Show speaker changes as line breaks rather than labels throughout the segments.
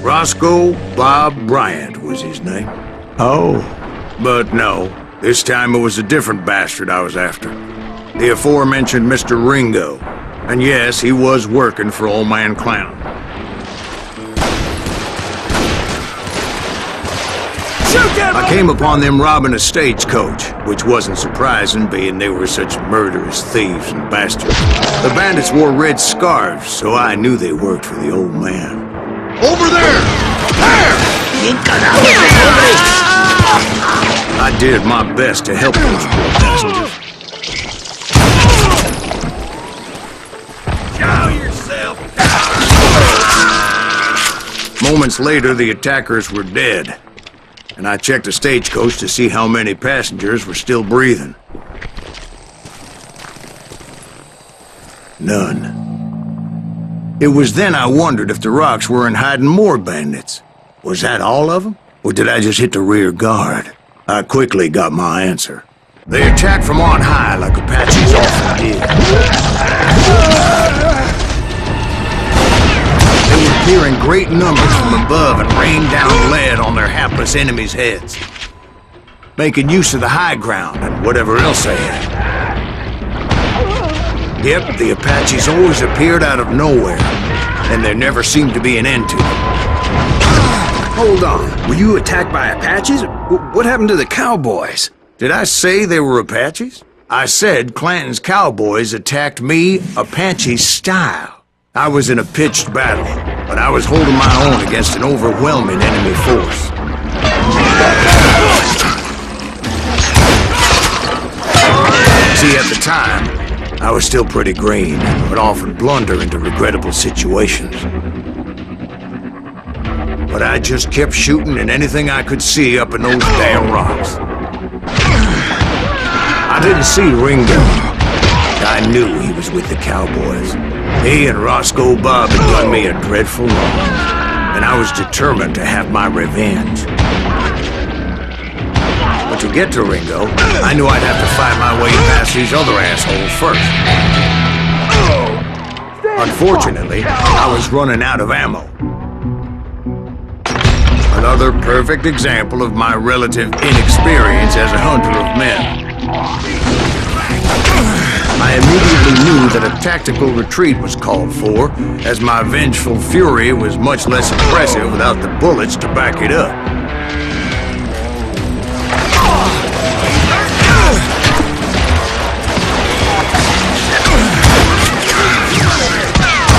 Roscoe Bob Bryant was his name.
Oh.
But no, this time it was a different bastard I was after. The aforementioned Mr. Ringo. And yes, he was working for Old Man Clown. I came upon them robbing a stagecoach, which wasn't surprising, being they were such murderous thieves and bastards. The bandits wore red scarves, so I knew they worked for the old man. Over there! There! I did my best to help those poor passengers. Show yourself! Moments later, the attackers were dead. And I checked the stagecoach to see how many passengers were still breathing. None. It was then I wondered if the rocks weren't hiding more bandits. Was that all of them? Or did I just hit the rear guard? I quickly got my answer. They attacked from on high like Apaches often did. They would appear in great numbers from above and rain down lead on their hapless enemies' heads, making use of the high ground and whatever else they had. Yep, the Apaches always appeared out of nowhere, and there never seemed to be an end to them.
Hold on. Were you attacked by Apaches? What happened to the cowboys?
Did I say they were Apaches? I said Clanton's cowboys attacked me Apache style. I was in a pitched battle, but I was holding my own against an overwhelming enemy force. See, at the time, I was still pretty green, and would often blunder into regrettable situations. But I just kept shooting at anything I could see up in those damn rocks. I didn't see Ringo. I knew he was with the cowboys. He and Roscoe Bob had done me a dreadful wrong, and I was determined to have my revenge. But to get to Ringo, I knew I'd have to find my way past these other assholes first. Unfortunately, I was running out of ammo. Another perfect example of my relative inexperience as a hunter of men. I immediately knew that a tactical retreat was called for, as my vengeful fury was much less impressive without the bullets to back it up.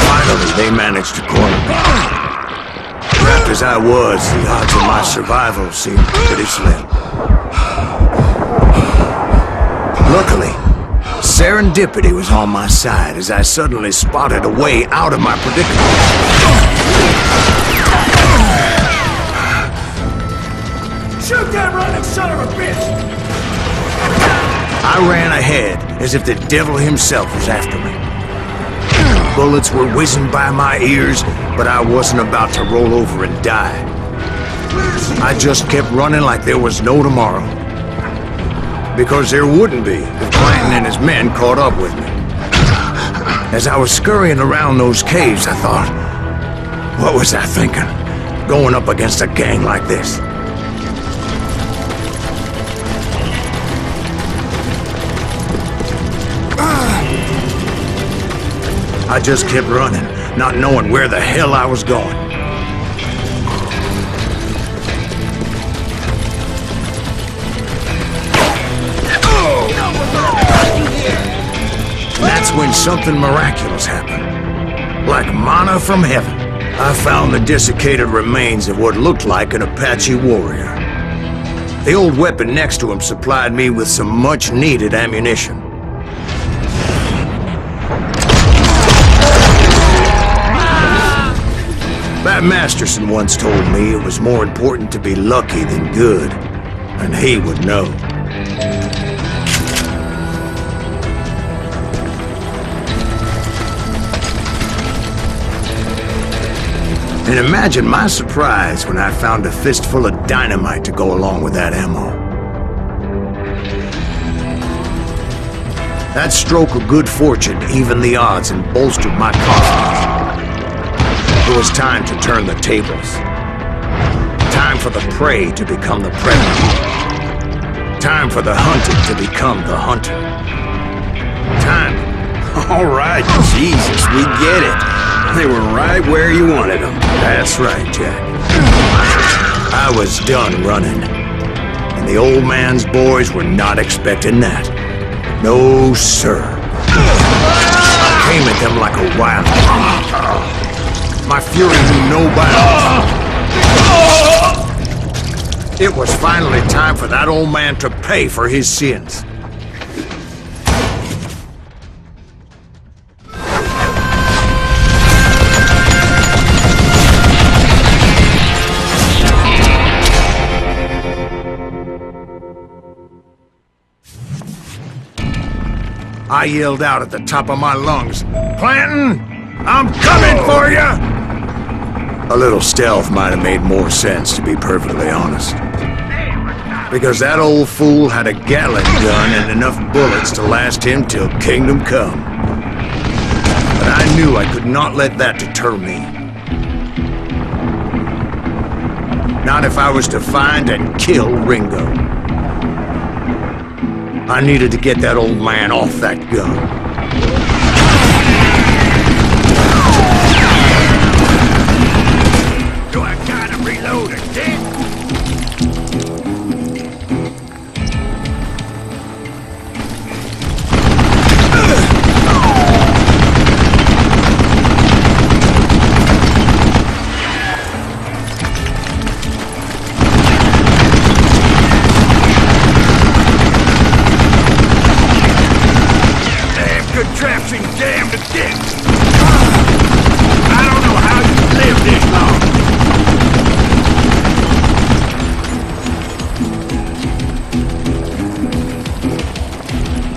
Finally, they managed to corner me. Trapped as I was, the odds of my survival seemed pretty slim. Luckily, serendipity was on my side as I suddenly spotted a way out of my predicament. Shoot that running son of a bitch! I ran ahead as if the devil himself was after me. Bullets were whizzing by my ears, but I wasn't about to roll over and die. I just kept running like there was no tomorrow. Because there wouldn't be if Clanton and his men caught up with me. As I was scurrying around those caves, I thought, what was I thinking, going up against a gang like this? I just kept running, not knowing where the hell I was going. That's when something miraculous happened. Like manna from heaven, I found the desiccated remains of what looked like an Apache warrior. The old weapon next to him supplied me with some much-needed ammunition. Bat Masterson once told me it was more important to be lucky than good, and he would know. And imagine my surprise when I found a fistful of dynamite to go along with that ammo. That stroke of good fortune evened the odds and bolstered my confidence. It was time to turn the tables. Time for the prey to become the predator. Time for the hunted to become the hunter. Time.
All right, Jesus, we get it. They were right where you wanted them.
That's right, Jack. I was done running. And the old man's boys were not expecting that. No, sir. I came at them like a wild dog. My fury knew no bounds. It was finally time for that old man to pay for his sins. I yelled out at the top of my lungs, "Clanton, I'm coming for you!" A little stealth might have made more sense, to be perfectly honest. Because that old fool had a Gatling gun and enough bullets to last him till kingdom come. But I knew I could not let that deter me. Not if I was to find and kill Ringo. I needed to get that old man off that gun. Do I gotta reload again? Contraption jammed to death. I don't know how you lived this long.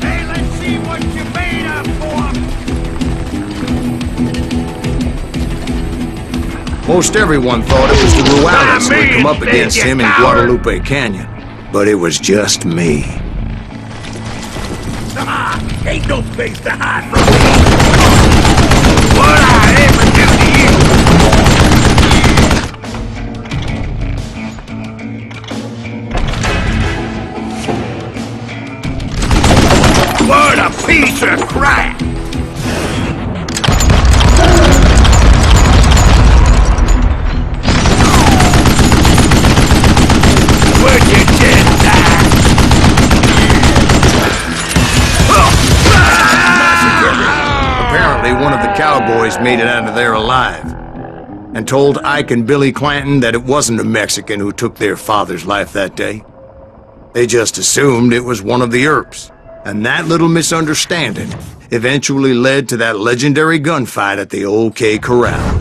Hey, let's see what you made up for. Most everyone thought it was the Ruales who had come up against him in Guadalupe Canyon. But it was just me. Ain't no place to hide from me. What I ever do to you? What a piece of crap! Would you just die? Apparently, one of the cowboys made it out of there alive, and told Ike and Billy Clanton that it wasn't a Mexican who took their father's life that day. They just assumed it was one of the Earps, and that little misunderstanding eventually led to that legendary gunfight at the OK Corral.